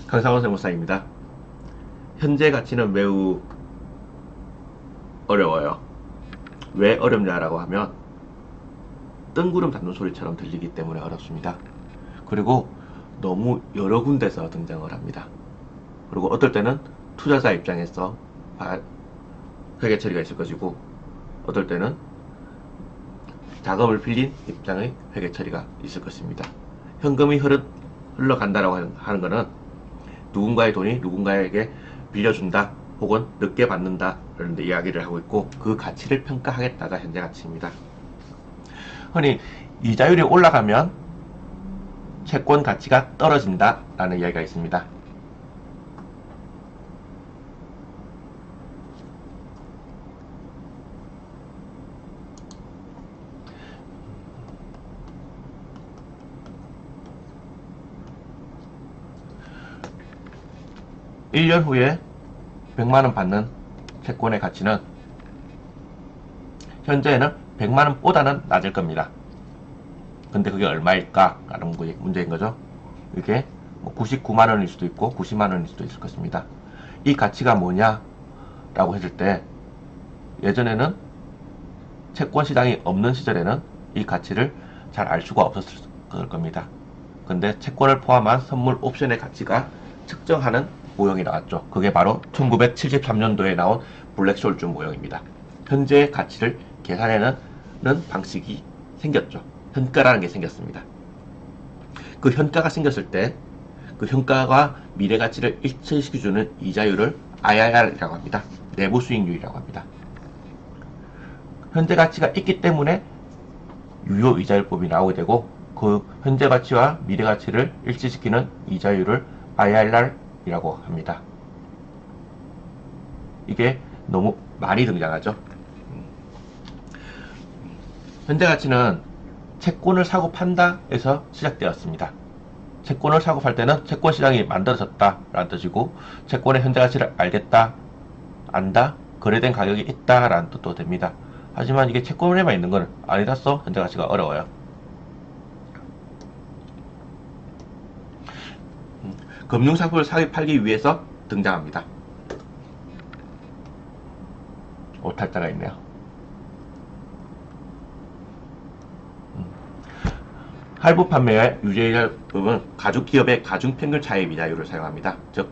강상원 세무사입니다. 현재 가치는 매우 어려워요. 왜 어렵냐라고 하면 뜬구름 잡는 소리처럼 들리기 때문에 어렵습니다. 그리고 너무 여러 군데서 등장을 합니다. 그리고 어떨 때는 투자자 입장에서 회계 처리가 있을 것이고, 어떨 때는 자금을 빌린 입장의 회계 처리가 있을 것입니다. 현금이 흘러간다라고 하는 것은 누군가의 돈이 누군가에게 빌려준다 혹은 늦게 받는다 이런 이야기를 하고 있고, 그 가치를 평가하겠다가 현재 가치입니다. 흔히 이자율이 올라가면 채권 가치가 떨어진다 라는 이야기가 있습니다. 일 년 후에 100만원 받는 채권의 가치는 현재는 100만원 보다는 낮을 겁니다. 근데 그게 얼마일까? 라는 문제인 거죠. 이게 99만원일 수도 있고 90만원일 수도 있을 것입니다. 이 가치가 뭐냐? 라고 했을 때, 예전에는 채권 시장이 없는 시절에는 이 가치를 잘 알 수가 없었을 겁니다. 근데 채권을 포함한 선물 옵션의 가치가 측정하는 모형이 나왔죠. 그게 바로 1973년도에 나온 블랙숄주 모형입니다. 현재의 가치를 계산해내는 방식이 생겼죠. 현가라는 게 생겼습니다. 그 현가가 생겼을 때 그 현가와 미래 가치를 일치시켜주는 이자율을 IRR이라고 합니다. 내부 수익률이라고 합니다. 현재 가치가 있기 때문에 유효 이자율법이 나오게 되고, 그 현재 가치와 미래 가치를 일치시키는 이자율을 IRR이라고 합니다. 이게 너무 많이 등장하죠. 현재 가치는 채권을 사고 판다에서 시작되었습니다. 채권을 사고 팔 때는 채권 시장이 만들어졌다 라는 뜻이고, 채권의 현재 가치를 알겠다, 안다, 거래된 가격이 있다 라는 뜻도 됩니다. 하지만 이게 채권에만 있는 건 아니라서 현재 가치가 어려워요. 금융상품을 팔기 위해서 등장합니다. 오탈자가 있네요. 할부 판매의 유죄이자법은 기업의 가중평균 차익 이자율을 사용합니다. 즉,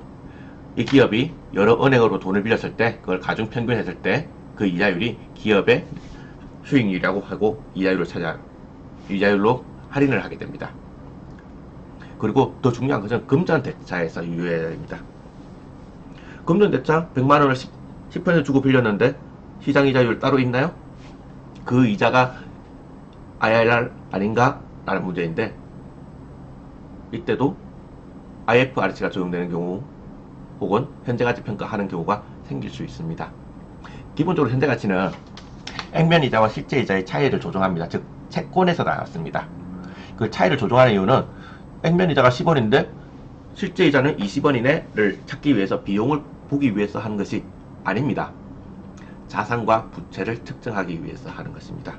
이 기업이 여러 은행으로 돈을 빌렸을 때 그걸 가중평균했을 때 그 이자율이 기업의 수익률이라고 하고, 이자율로 할인을 하게 됩니다. 그리고 더 중요한 것은 금전대차에서 유효해야 됩니다. 금전대차 100만원을 10% 주고 빌렸는데 시장 이자율 따로 있나요? 그 이자가 IRR 아닌가? 라는 문제인데, 이때도 IFRC가 적용되는 경우 혹은 현재가치 평가하는 경우가 생길 수 있습니다. 기본적으로 현재가치는 액면이자와 실제이자의 차이를 조정합니다. 즉, 채권에서 나왔습니다. 그 차이를 조정하는 이유는 액면이자가 10원인데 실제이자는 20원이네를 찾기 위해서, 비용을 보기 위해서 하는 것이 아닙니다. 자산과 부채를 측정하기 위해서 하는 것입니다.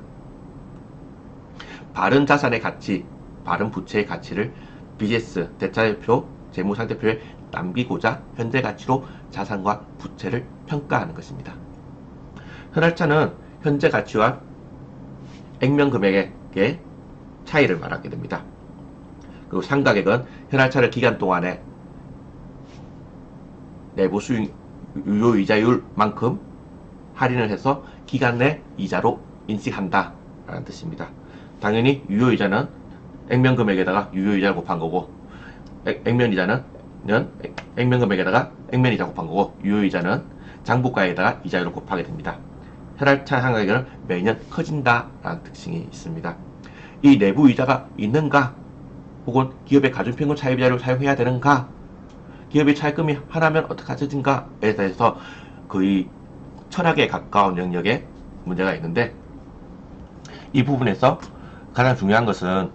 바른 자산의 가치, 바른 부채의 가치를 BS, 대차대표, 재무상태표에 남기고자 현재 가치로 자산과 부채를 평가하는 것입니다. 현할차는 현재 가치와 액면 금액의 차이를 말하게 됩니다. 그리고 상가액은 현할차를 기간 동안에 내부 수익 유효 이자율만큼 할인을 해서 기간 내 이자로 인식한다 라는 뜻입니다. 당연히 유효이자는 액면 금액에다가 유효이자를 곱한 거고, 액면이자는 액면 금액에다가 액면이자 곱한 거고, 유효이자는 장부가에다가 이자율을 곱하게 됩니다. 현할차 상가액은 매년 커진다 라는 특징이 있습니다. 이 내부 이자가 있는가, 혹은 기업의 가중평균 차입이자를 사용해야 되는가, 기업의 차입금이 하나면 어떻게 가져진가에 대해서 거의 철학에 가까운 영역에 문제가 있는데, 이 부분에서 가장 중요한 것은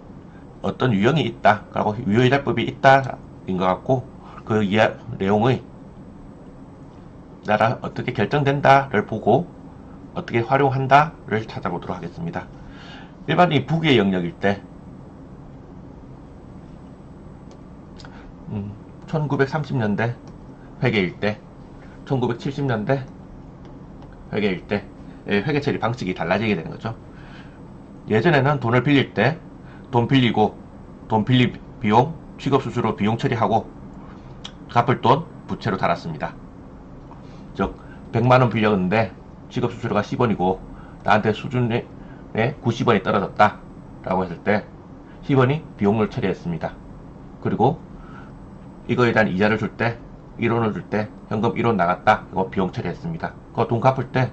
어떤 유형이 있다, 라고 유효이자법이 있다 인 것 같고, 그 내용의 나라 어떻게 결정된다를 보고 어떻게 활용한다를 찾아보도록 하겠습니다. 일반적인 부기의 영역일 때 1930년대 회계일 때, 1970년대 회계일 때 회계 처리 방식이 달라지게 되는 거죠. 예전에는 돈을 빌릴 때 돈 빌리고 돈 빌리 비용, 취급 수수료 비용 처리하고 갚을 돈 부채로 달았습니다. 즉 100만원 빌렸는데 취급 수수료가 10원이고 나한테 수준에 90원이 떨어졌다 라고 했을 때 10원이 비용을 처리했습니다. 그리고 이거에 대한 이자를 줄 때 1원을 줄 때 현금 1원 나갔다 이거 비용 처리했습니다. 그거 돈 갚을 때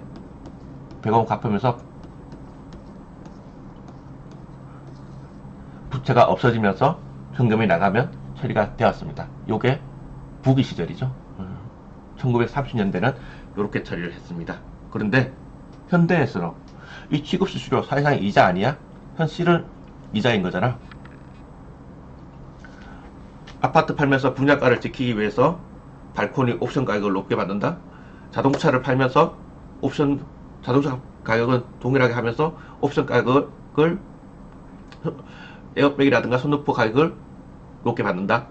100원 갚으면서 부채가 없어지면서 현금이 나가면 처리가 되었습니다. 요게 부기 시절이죠. 1930년대는 이렇게 처리를 했습니다. 그런데 현대에서는 이 취급수수료 사실상 이자 아니야? 현실은 이자인 거잖아. 아파트 팔면서 분양가를 지키기 위해서 발코니 옵션 가격을 높게 받는다. 자동차를 팔면서 자동차 가격은 동일하게 하면서 옵션 가격을 에어백이라든가 선루프 가격을 높게 받는다.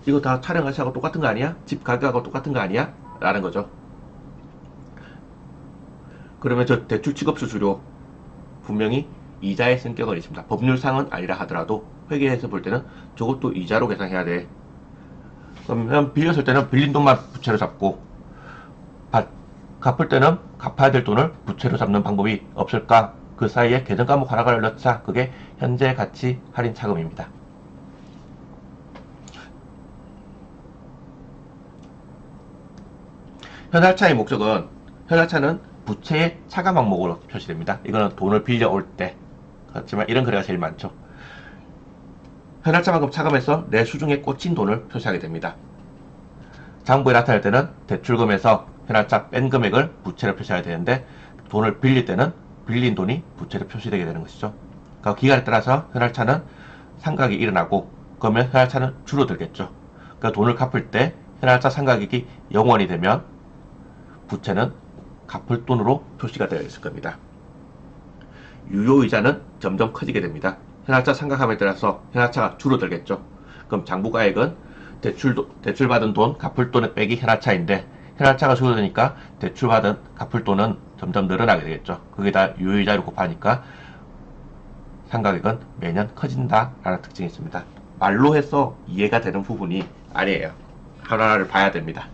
이거 다 차량 가치하고 똑같은 거 아니야? 집 가격하고 똑같은 거 아니야? 라는 거죠. 그러면 저 대출 취급 수수료 분명히 이자의 성격은 있습니다. 법률상은 아니라 하더라도 회계에서 볼 때는 저것도 이자로 계산해야 돼. 그러면 빌렸을 때는 빌린 돈만 부채로 잡고 갚을 때는 갚아야 될 돈을 부채로 잡는 방법이 없을까? 그 사이에 계정 과목 하나를 넣자. 그게 현재 가치 할인 차금입니다. 현할차의 목적은 현할차는 부채의 차감 항목으로 표시됩니다. 이거는 돈을 빌려올 때. 그렇지만 이런 거래가 제일 많죠. 현할차만큼 차감해서 내 수중에 꽂힌 돈을 표시하게 됩니다. 장부에 나타낼 때는 대출금에서 현할차 뺀 금액을 부채로 표시해야 되는데 돈을 빌릴 때는 빌린 돈이 부채로 표시되게 되는 것이죠. 그 기간에 따라서 현할차는 상각이 일어나고 그러면 현할차는 줄어들겠죠. 그 돈을 갚을 때 현할차 상각액이 0원이 되면 부채는 갚을 돈으로 표시가 되어 있을 겁니다. 유효이자는 점점 커지게 됩니다. 현할차 상각함에 따라서 현할차가 줄어들겠죠. 그럼 장부가액은 대출받은 돈, 갚을 돈의 빼기 현할차인데 현할차가 줄어드니까 대출받은 갚을 돈은 점점 늘어나게 되겠죠. 거기다 유효이자를 곱하니까 상각액은 매년 커진다라는 특징이 있습니다. 말로 해서 이해가 되는 부분이 아니에요. 하나하나를 봐야 됩니다.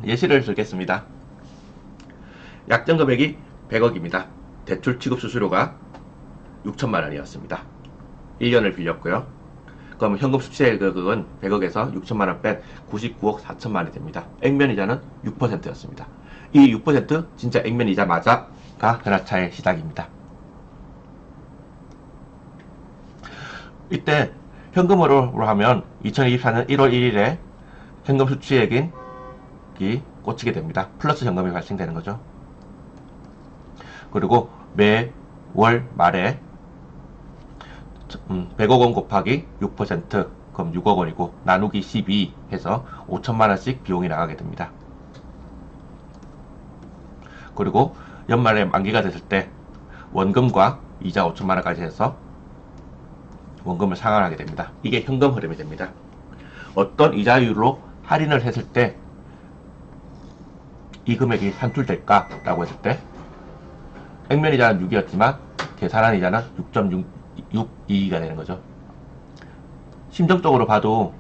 예시를 들겠습니다. 약정 금액이 100억입니다. 대출 취급 수수료가 6천만 원이었습니다. 1년을 빌렸고요. 그럼 현금 수취액은 100억에서 6천만 원 뺀 99억 4천만 원이 됩니다. 액면이자는 6%였습니다. 이 6% 진짜 액면이자 맞아가 현할차의 시작입니다. 이때 현금으로 하면 2024년 1월 1일에 현금 수취액이 꽂히게 됩니다. 플러스 현금이 발생되는 거죠. 그리고 매월 말에 100억 원 곱하기 6% 그럼 6억 원이고 나누기 12 해서 5천만 원씩 비용이 나가게 됩니다. 그리고 연말에 만기가 됐을 때 원금과 이자 5천만 원까지 해서 원금을 상환하게 됩니다. 이게 현금 흐름이 됩니다. 어떤 이자율로 할인을 했을 때 이 금액이 산출될까? 라고 했을 때 액면이자는 6이었지만 계산한 이자는 6.62가 되는 거죠. 심정적으로 봐도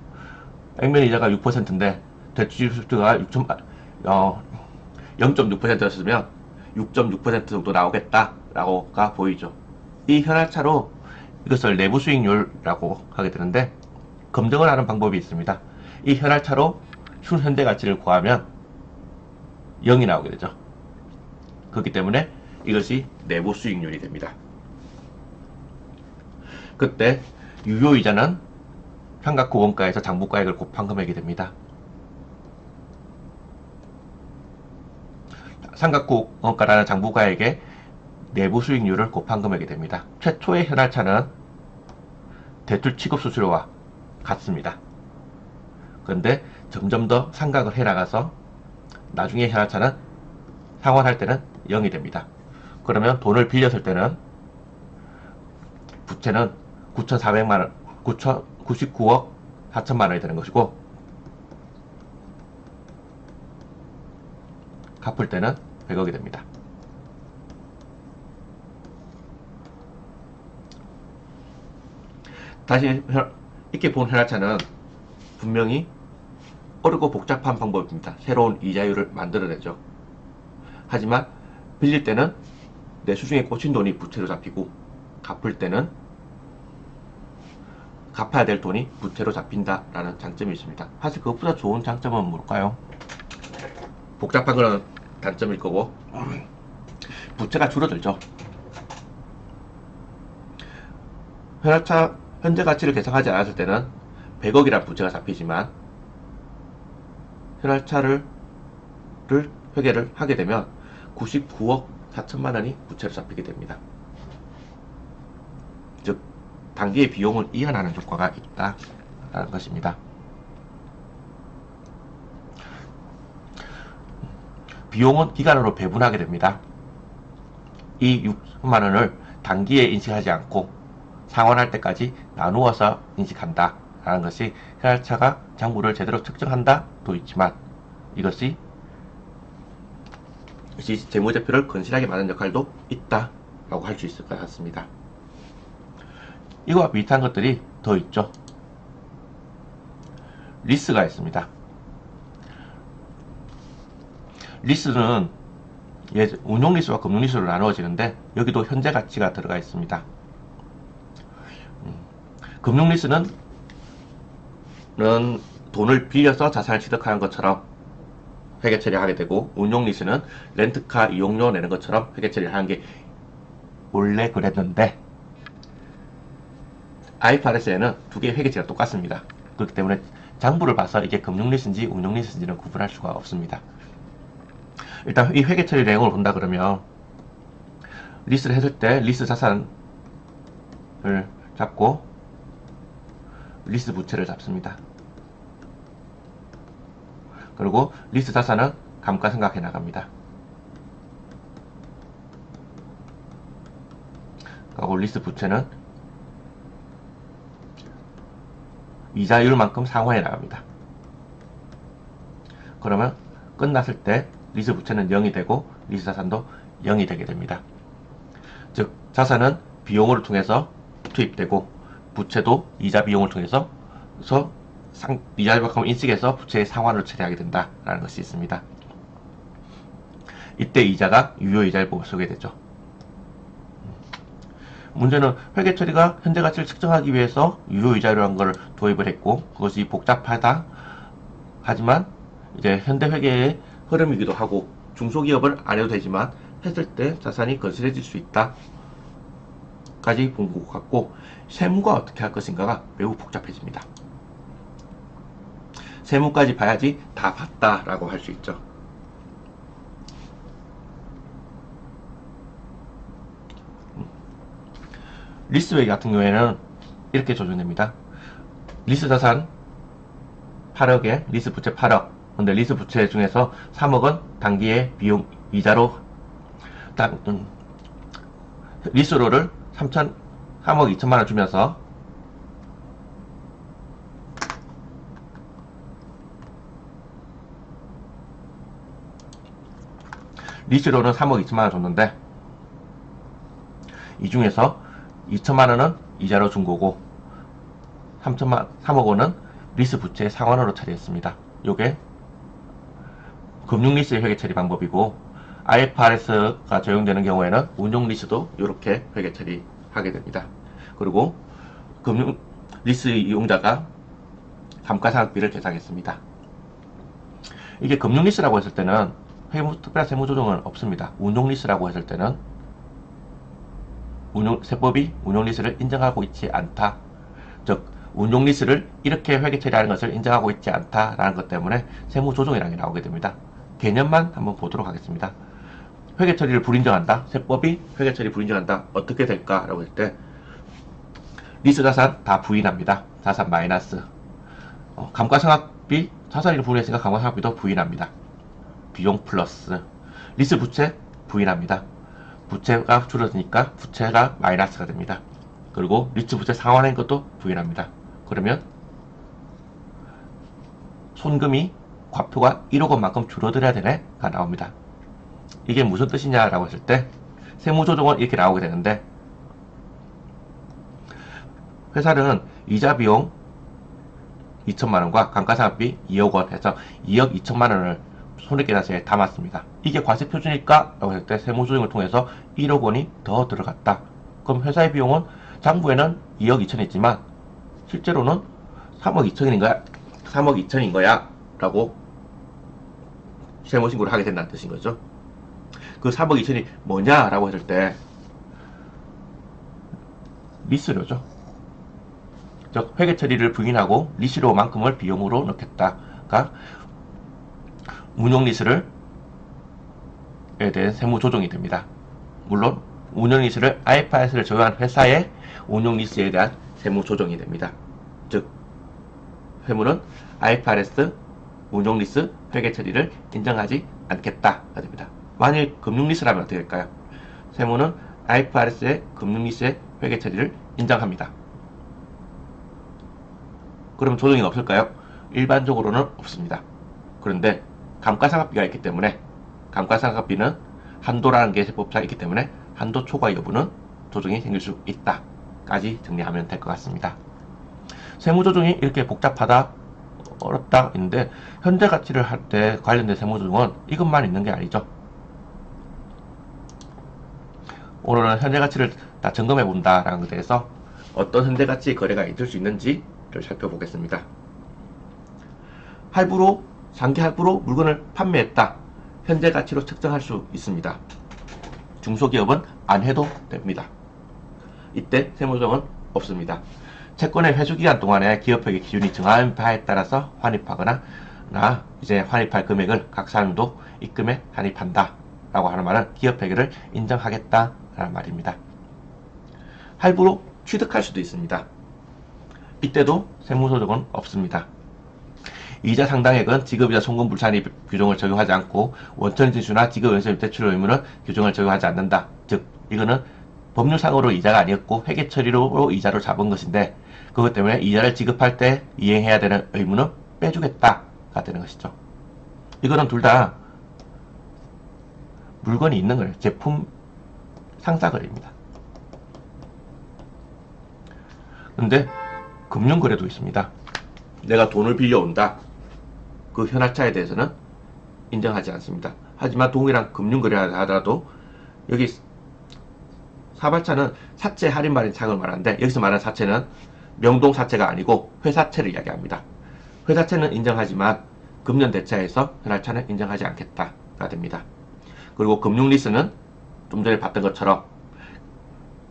액면이자가 6%인데 대출수수료가 0.6%였으면 6.6% 정도 나오겠다라고가 보이죠. 이 현할차로 이것을 내부 수익률이라고 하게 되는데 검증을 하는 방법이 있습니다. 이 현할차로 순현대 가치를 구하면 0이 나오게 되죠. 그렇기 때문에 이것이 내부 수익률이 됩니다. 그때 유효이자는 현각후 원가에서 장부가액을 곱한 금액이 됩니다. 상각후 원가라는 장부가액에 내부 수익률을 곱한 금액이 됩니다. 최초의 현할차는 대출 취급 수수료와 같습니다. 그런데 점점 더 상각을 해나가서 나중에 현할차는 상환할 때는 0이 됩니다. 그러면 돈을 빌렸을 때는 부채는 9,400만원, 99억 4천만원이 되는 것이고, 갚을 때는 100억이 됩니다. 다시 이렇게 본 현황차는 분명히 어렵고 복잡한 방법입니다. 새로운 이자율을 만들어내죠. 하지만 빌릴 때는 내 수중에 꽂힌 돈이 부채로 잡히고, 갚을 때는 갚아야 될 돈이 부채로 잡힌다라는 장점이 있습니다. 사실 그것보다 좋은 장점은 뭘까요? 복잡한 그런 단점일 거고, 부채가 줄어들죠. 현황차 현재 가치를 계산하지 않았을 때는 100억이란 부채가 잡히지만, 현황차를 회계를 하게 되면 99억 4천만원이 부채로 잡히게 됩니다. 즉 단기의 비용을 이완하는 효과가 있다라는 것입니다. 비용은 기간으로 배분하게 됩니다. 이 6천만원을 단기에 인식하지 않고 상환할 때까지 나누어서 인식한다 라는 것이 현황차가 장부를 제대로 측정한다도 있지만, 이것이 재무제표를 건실하게 만드는 역할도 있다 라고 할 수 있을 것 같습니다. 이와 비슷한 것들이 더 있죠. 리스가 있습니다. 리스는 운용리스와 금융리스로 나누어지는데, 여기도 현재 가치가 들어가 있습니다. 금융리스는 돈을 빌려서 자산을 취득하는 것처럼 회계 처리하게 되고, 운용리스는 렌트카 이용료 내는 것처럼 회계 처리를 하는 게 원래 그랬는데, IFRS에는 두 개의 회계체가 똑같습니다. 그렇기 때문에 장부를 봐서 이게 금융리스인지 운용리스인지는 구분할 수가 없습니다. 일단 이 회계 처리 내용을 본다 그러면, 리스를 했을 때 리스 자산을 잡고 리스 부채를 잡습니다. 그리고 리스 자산은 감가상각해 나갑니다. 그리고 리스 부채는 이자율만큼 상환해 나갑니다. 그러면 끝났을 때 리스 부채는 0이 되고 리스 자산도 0이 되게 됩니다. 즉 자산은 비용을 통해서 투입되고, 부채도 이자 비용을 통해서 이자율만큼 인식해서 부채의 상환을 처리하게 된다라는 것이 있습니다. 이때 이자가 유효이자를 보게 되죠. 문제는 회계 처리가 현재 가치를 측정하기 위해서 유효이자라는 걸 도입을 했고, 그것이 복잡하다. 하지만 이제 현대 회계의 흐름이기도 하고, 중소기업을 안 해도 되지만 했을 때 자산이 건실해질 수 있다 까지 본 것 같고, 세무가 어떻게 할 것인가가 매우 복잡해집니다. 세무까지 봐야지 다 봤다라고 할 수 있죠. 리스 회계 같은 경우에는 이렇게 조정됩니다. 리스 자산 8억에 리스 부채 8억. 근데 리스 부채 중에서 3억은 단기의 비용 이자로 리스로를 3억 2천만원 주면서 리스로는 3억 2천만원 줬는데, 이 중에서 2천만원은 이자로 준 거고 3억 원은 리스 부채 상환으로 처리했습니다. 요게 금융리스의 회계 처리 방법이고, IFRS가 적용되는 경우에는 운용리스도 이렇게 회계 처리하게 됩니다. 그리고 금융리스 이용자가 감가상각비를 계산했습니다. 이게 금융리스라고 했을 때는 특별한 세무조정은 없습니다. 운용리스라고 했을 때는 세법이 운용리스를 인정하고 있지 않다. 즉 운용리스를 이렇게 회계 처리하는 것을 인정하고 있지 않다라는 것 때문에 세무조정이라는 게 나오게 됩니다. 개념만 한번 보도록 하겠습니다. 회계 처리를 불인정한다. 세법이 회계 처리 불인정한다. 어떻게 될까라고 할 때, 리스 자산 다 부인합니다. 자산 마이너스. 감가상각비, 자산을 부인했으니까 감가상각비도 부인합니다. 비용 플러스. 리스 부채 부인합니다. 부채가 줄어드니까 부채가 마이너스가 됩니다. 그리고 리츠 부채 상환한 것도 부인합니다. 그러면 손금이 과표가 1억 원만큼 줄어들어야 되네가 나옵니다. 이게 무슨 뜻이냐라고 했을 때 세무조정은 이렇게 나오게 되는데, 회사는 이자 비용 2천만원과 감가상각비 2억 원 해서 2억 2천만원을 손익계산서에 담았습니다. 이게 과세표준일까? 라고 했을 때 세무조정을 통해서 1억 원이 더 들어갔다. 그럼 회사의 비용은 장부에는 2억 2천이 있지만 실제로는 3억 2천인 거야. 3억 2천인 거야. 라고 세무신고를 하게 된다는 뜻인 거죠. 그 3억 2천이 뭐냐라고 했을 때 리스료죠. 즉 회계 처리를 부인하고 리시료만큼을 비용으로 넣겠다가 운용리스를 에 대한 세무조정이 됩니다. 물론 운용리스를 IFRS를 적용한 회사의 운용리스에 대한 세무조정이 됩니다. 즉 세무는 IFRS 운용리스 회계 처리를 인정하지 않겠다가 됩니다. 만일 금융리스라면 어떻게 될까요? 세무는 IFRS의 금융리스의 회계 처리를 인정합니다. 그럼 조정이 없을까요? 일반적으로는 없습니다. 그런데 감가상각비가 있기 때문에, 감가상각비는 한도라는 게 세법상 있기 때문에 한도 초과 여부는 조정이 생길 수 있다 까지 정리하면 될 것 같습니다. 세무조정이 이렇게 복잡하다, 어렵다 있는데, 현재가치를 할 때 관련된 세무조정은 이것만 있는 게 아니죠. 오늘은 현재가치를 다 점검해 본다라는 것에 대해서 어떤 현재가치 거래가 있을 수 있는지를 살펴보겠습니다. 할부로, 상계 할부로 물건을 판매했다. 현재가치로 측정할 수 있습니다. 중소기업은 안 해도 됩니다. 이때 세무조정은 없습니다. 채권의 회수기간 동안에 기업회계 기준이 정한 바에 따라서 환입하거나 이제 환입할 금액을 각 사람도 입금에 환입한다 라고 하는 말은 기업회계를 인정하겠다 라는 말입니다. 할부로 취득할 수도 있습니다. 이때도 세무조정은 없습니다. 이자 상당액은 지급이자 송금 불산입 규정을 적용하지 않고 원천징수나 지급연수입 대출 의무는 규정을 적용하지 않는다. 즉 이거는 법률상으로 이자가 아니었고 회계처리로 이자를 잡은 것인데, 그것 때문에 이자를 지급할 때 이행해야 되는 의무는 빼주겠다가 되는 것이죠. 이거는 둘 다 물건이 있는 거예요. 제품 상사거래입니다. 근데 금융거래도 있습니다. 내가 돈을 빌려온다. 그 현할차에 대해서는 인정하지 않습니다. 하지만 동일한 금융거래를 하더라도 여기 사발차는 사채 할인말인 차익을 말하는데, 여기서 말하는 사채는 명동사채가 아니고 회사채를 이야기합니다. 회사채는 인정하지만 금년대차에서 현할차는 인정하지 않겠다가 됩니다. 그리고 금융리스는 좀 전에 봤던 것처럼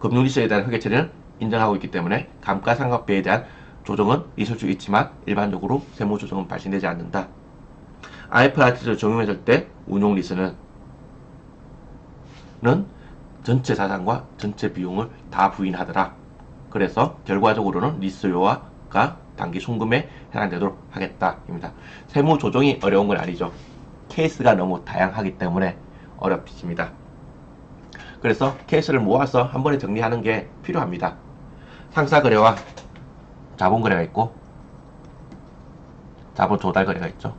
금융리스에 대한 회계처리는 인정하고 있기 때문에 감가상각비에 대한 조정은 있을 수 있지만 일반적으로 세무조정은 발생되지 않는다. IFRS를 적용했을 때 운용리스는 전체 자산과 전체 비용을 다 부인하더라. 그래서 결과적으로는 리스료가 단기 송금에 해당되도록 하겠다입니다. 세무조정이 어려운 건 아니죠. 케이스가 너무 다양하기 때문에 어렵습니다. 그래서 케이스를 모아서 한 번에 정리하는 게 필요합니다. 상사거래와 자본거래가 있고 자본 조달거래가 있죠.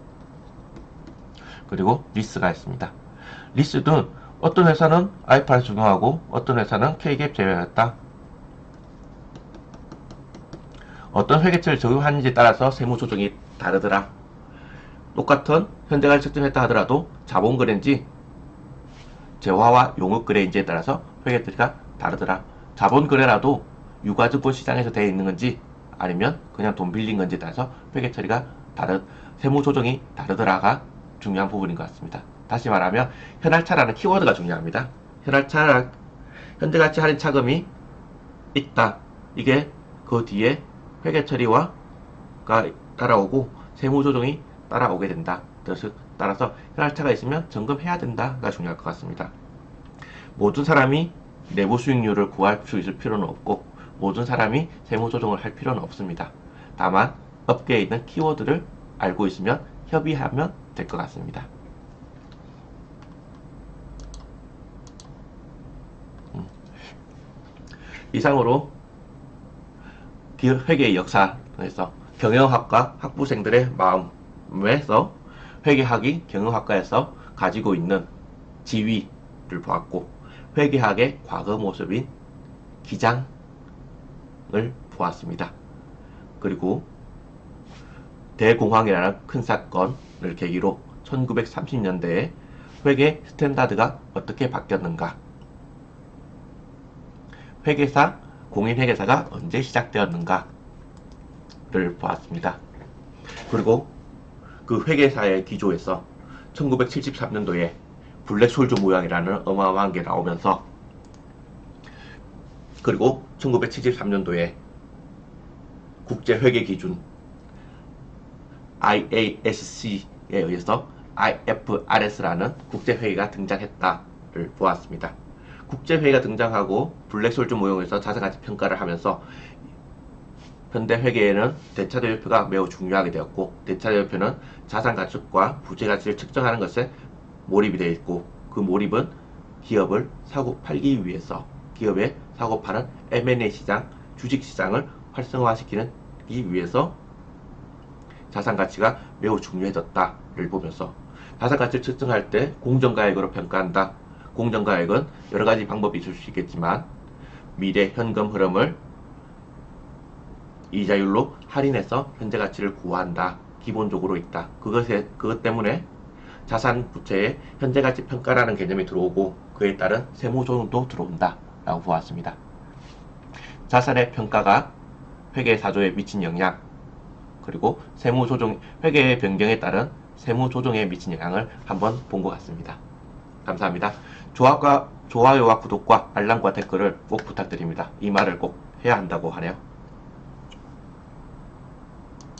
그리고 리스가 있습니다. 리스는 어떤 회사는 IFRS 적용하고 어떤 회사는 K갭 제외했다. 어떤 회계처를 적용하는지에 따라서 세무조정이 다르더라. 똑같은 현재가치 측정했다 하더라도 자본거래인지 재화와 용역거래인지에 따라서 회계처리가 다르더라. 자본거래라도 유가증권 시장에서 되어 있는 건지 아니면 그냥 돈 빌린 건지에 따라서 회계처리가 세무조정이 다르더라가 중요한 부분인 것 같습니다. 다시 말하면 현할차라는 키워드가 중요합니다. 현할차랑 현재가치 할인 차금이 있다. 이게 그 뒤에 회계처리가 따라오고 세무조정이 따라오게 된다. 따라서 현할차가 있으면 점검해야 된다가 중요할 것 같습니다. 모든 사람이 내부 수익률을 구할 수 있을 필요는 없고 모든 사람이 세무조정을 할 필요는 없습니다. 다만 업계에 있는 키워드를 알고 있으면 협의하면 될 것 같습니다. 이상으로 회계의 역사에서 경영학과 학부생들의 마음에서 회계학이 경영학과에서 가지고 있는 지위를 보았고, 회계학의 과거 모습인 기장을 보았습니다. 그리고 대공황이라는 큰 사건을 계기로 1930년대에 회계 스탠다드가 어떻게 바뀌었는가, 회계사, 공인회계사가 언제 시작되었는가를 보았습니다. 그리고 그 회계사의 기조에서 1973년도에 블랙솔주 모양이라는 어마어마한 게 나오면서, 그리고 1973년도에 국제회계기준 IASC에 의해서 IFRS라는 국제회의가 등장했다를 보았습니다. 국제회의가 등장하고 블랙솔주 모형에서 자산가치 평가를 하면서 현대회계에는 대차대조표가 매우 중요하게 되었고, 대차대조표는 자산가치과 부채가치를 측정하는 것에 몰입이 되어 있고, 그 몰입은 기업을 사고 팔기 위해서 기업의 사고 파는 M&A 시장, 주식시장을 활성화시키기 위해서 자산가치가 매우 중요해졌다를 보면서, 자산가치를 측정할 때 공정가액으로 평가한다. 공정가액은 여러가지 방법이 있을 수 있겠지만 미래 현금 흐름을 이자율로 할인해서 현재 가치를 구한다. 기본적으로 있다. 그것 때문에 자산 부채의 현재 가치 평가라는 개념이 들어오고, 그에 따른 세무 조정도 들어온다 라고 보았습니다. 자산의 평가가 회계 사조에 미친 영향, 그리고 세무 조정, 회계의 변경에 따른 세무 조정에 미친 영향을 한번 본 것 같습니다. 감사합니다. 좋아요와 구독과 알람과 댓글을 꼭 부탁드립니다. 이 말을 꼭 해야 한다고 하네요.